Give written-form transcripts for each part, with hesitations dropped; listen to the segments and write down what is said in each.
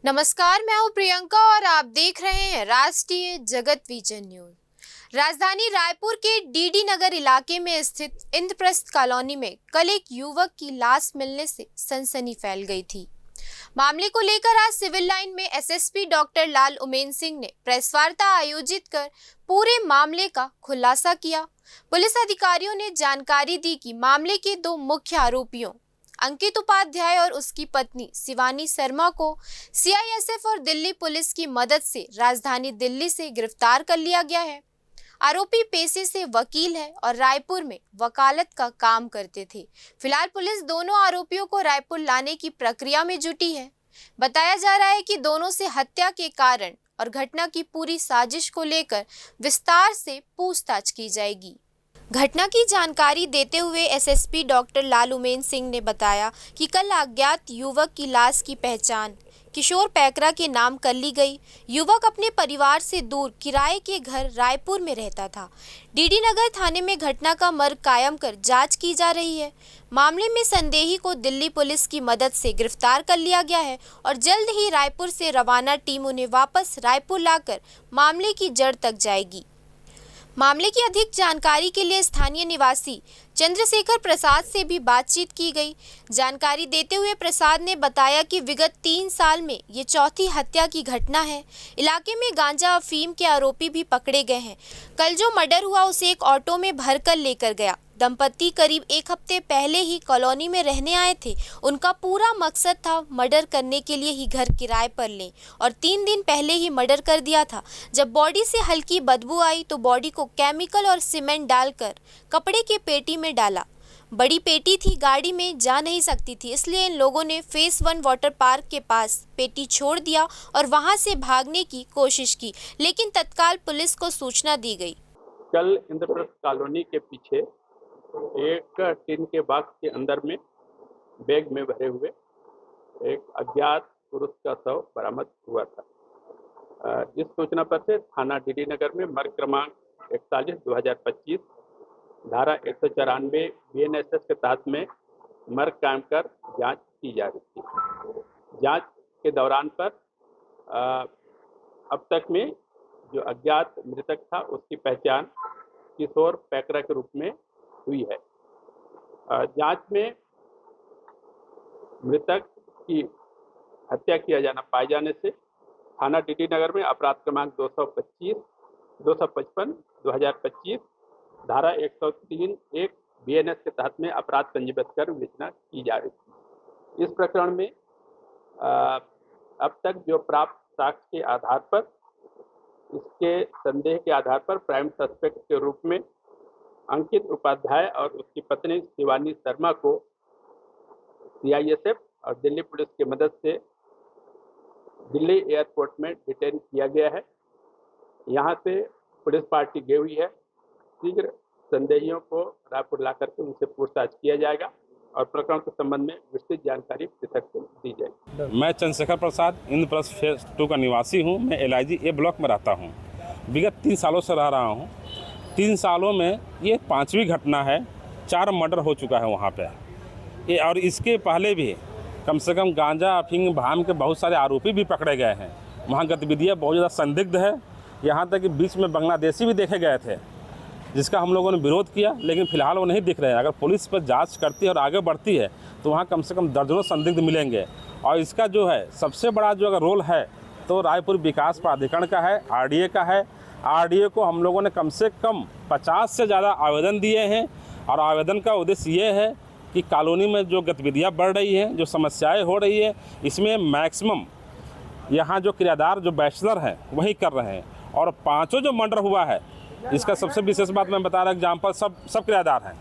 नमस्कार, मैं हूं प्रियंका और आप देख रहे हैं राष्ट्रीय जगत विजन न्यूज। राजधानी रायपुर के डीडी नगर इलाके में स्थित इंद्रप्रस्थ कॉलोनी में कल एक युवक की लाश मिलने से सनसनी फैल गई थी। मामले को लेकर आज सिविल लाइन में एसएसपी डॉक्टर लाल उमेन सिंह ने प्रेस वार्ता आयोजित कर पूरे मामले का खुलासा किया। पुलिस अधिकारियों ने जानकारी दी कि मामले के दो मुख्य आरोपियों अंकित उपाध्याय और उसकी पत्नी शिवानी शर्मा को सीआईएसएफ और दिल्ली पुलिस की मदद से राजधानी दिल्ली से गिरफ्तार कर लिया गया है। आरोपी पेशे से वकील है और रायपुर में वकालत का काम करते थे। फिलहाल पुलिस दोनों आरोपियों को रायपुर लाने की प्रक्रिया में जुटी है। बताया जा रहा है कि दोनों से हत्या के कारण और घटना की पूरी साजिश को लेकर विस्तार से पूछताछ की जाएगी। घटना की जानकारी देते हुए एसएसपी डॉक्टर लाल उमेन सिंह ने बताया कि कल अज्ञात युवक की लाश की पहचान किशोर पैकरा के नाम कर ली गई। युवक अपने परिवार से दूर किराए के घर रायपुर में रहता था। डीडी नगर थाने में घटना का मर्ग कायम कर जांच की जा रही है। मामले में संदेही को दिल्ली पुलिस की मदद से गिरफ्तार कर लिया गया है और जल्द ही रायपुर से रवाना टीम उन्हें वापस रायपुर लाकर मामले की जड़ तक जाएगी। मामले की अधिक जानकारी के लिए स्थानीय निवासी चंद्रशेखर प्रसाद से भी बातचीत की गई। जानकारी देते हुए प्रसाद ने बताया कि विगत 3 साल में ये चौथी हत्या की घटना है। इलाके में गांजा अफीम के आरोपी भी पकड़े गए हैं। कल जो मर्डर हुआ उसे एक ऑटो में भरकर लेकर गया। दंपति करीब 1 हफ्ते पहले ही कॉलोनी में रहने आए थे। उनका पूरा मकसद था मर्डर करने के लिए ही घर किराए पर लें और 3 दिन पहले ही मर्डर कर दिया था। जब बॉडी से हल्की बदबू आई तो बॉडी को केमिकल और सीमेंट डालकर कपड़े के पेटी में डाला। बड़ी पेटी थी, गाड़ी में जा नहीं सकती थी, इसलिए इन लोगों ने फेस 1 वाटर पार्क के पास पेटी छोड़ दिया और वहां से भागने की कोशिश की, लेकिन तत्काल पुलिस को सूचना दी गई। कल इंद्रप्रस्थ कॉलोनी के पीछे एक टिन के बॉक्स के अंदर में बैग में भरे हुए एक अज्ञात पुरुष का शव बरामद हुआ था। इस सूचना पर से थाना डीडी नगर में मर्ग क्रमांक 41/2025 धारा 194 बीएनएसएस के तहत में मर्ग कायम कर जांच की जा रही थी। जांच के दौरान पर अब तक में जो अज्ञात मृतक था उसकी पहचान किशोर पैकरा के रूप में हुई है। जांच में मृतक की हत्या किया जाना पाए जाने से थाना डीडी नगर में अपराध क्रमांक 255/2025 धारा 103(1) बीएनएस के तहत में अपराध पंजीबद्ध कर विवेचना की जा रही थी। इस प्रकरण में अब तक जो प्राप्त साक्ष्य के आधार पर इसके संदेह के आधार पर प्राइम सस्पेक्ट के रूप में अंकित उपाध्याय और उसकी पत्नी शिवानी शर्मा को सीआईएसएफ और दिल्ली पुलिस की मदद से दिल्ली एयरपोर्ट में डिटेन किया गया है। यहां से पुलिस पार्टी गई हुई है। शीघ्र संदेहियों को रायपुर ला करके उनसे पूछताछ किया जाएगा और प्रकरण के संबंध में विस्तृत जानकारी पृथक से दी जाएगी। मैं चंद्रशेखर प्रसाद इंद्रप्रस्थ फेज 2 का निवासी हूं। मैं LIG A ब्लॉक में रहता हूं। विगत 3 सालों से रह रहा हूं। 3 सालों में ये 5वीं घटना है। 4 मर्डर हो चुका है वहाँ पे ये, और इसके पहले भी कम से कम गांजा अफीम भांग के बहुत सारे आरोपी भी पकड़े गए हैं। वहाँ गतिविधियाँ बहुत ज़्यादा संदिग्ध है। यहाँ तक कि बीच में बांग्लादेशी भी देखे गए थे, जिसका हम लोगों ने विरोध किया, लेकिन फिलहाल वो नहीं दिख रहे हैं। अगर पुलिस पर जांच करती है और आगे बढ़ती है तो वहाँ कम से कम दर्जनों संदिग्ध मिलेंगे। और इसका जो है सबसे बड़ा जो अगर रोल है तो रायपुर विकास प्राधिकरण का है, RDA का है। RDA को हम लोगों ने कम से कम 50 से ज़्यादा आवेदन दिए हैं और आवेदन का उद्देश्य ये है कि कॉलोनी में जो गतिविधियाँ बढ़ रही हैं, जो समस्याएं हो रही है, इसमें मैक्सिमम यहाँ जो किराएदार जो बैचलर हैं वही कर रहे हैं। और 5 जो मर्डर हुआ है, इसका सबसे विशेष बात मैं बता रहा हूँ, एग्जाम्पल सब किराएदार हैं।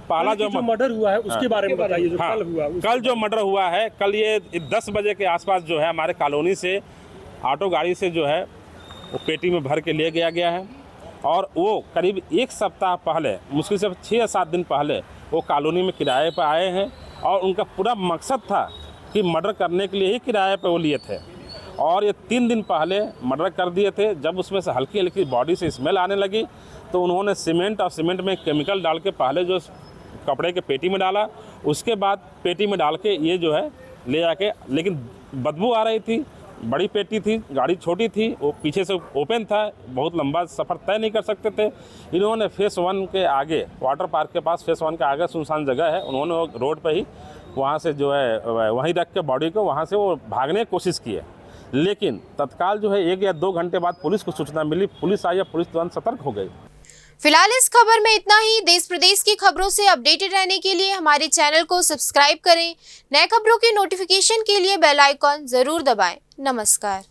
पहला जो मर्डर हुआ है उसके बारे में बताइए। जो कल जो मर्डर हुआ है, कल ये 10 बजे के आसपास जो है हमारे कॉलोनी से ऑटो गाड़ी से जो है वो पेटी में भर के ले गया है। और वो करीब 1 सप्ताह पहले, मुश्किल से 6 या 7 दिन पहले वो कॉलोनी में किराए पर आए हैं और उनका पूरा मकसद था कि मर्डर करने के लिए ही किराए पर वो लिए थे। और ये 3 दिन पहले मर्डर कर दिए थे। जब उसमें से हल्की हल्की बॉडी से स्मेल आने लगी तो उन्होंने सीमेंट और सीमेंट में केमिकल डाल के पहले जो कपड़े के पेटी में डाला, उसके बाद पेटी में डाल के ये जो है ले जाके, लेकिन बदबू आ रही थी, बड़ी पेटी थी, गाड़ी छोटी थी, वो पीछे से ओपन था, बहुत लंबा सफ़र तय नहीं कर सकते थे। इन्होंने फेस 1 के आगे, वाटर पार्क के पास फेस 1 के आगे सुनसान जगह है, उन्होंने वो रोड पे ही वहाँ से जो है वहीं रख के बॉडी को वहाँ से वो भागने की कोशिश की है। लेकिन तत्काल जो है 1 या 2 घंटे बाद पुलिस को सूचना मिली, पुलिस आई, पुलिस तुरंत सतर्क हो गई। फिलहाल इस खबर में इतना ही। देश प्रदेश की खबरों से अपडेटेड रहने के लिए हमारे चैनल को सब्सक्राइब करें। नए खबरों की नोटिफिकेशन के लिए बेल आइकॉन जरूर दबाएं। नमस्कार।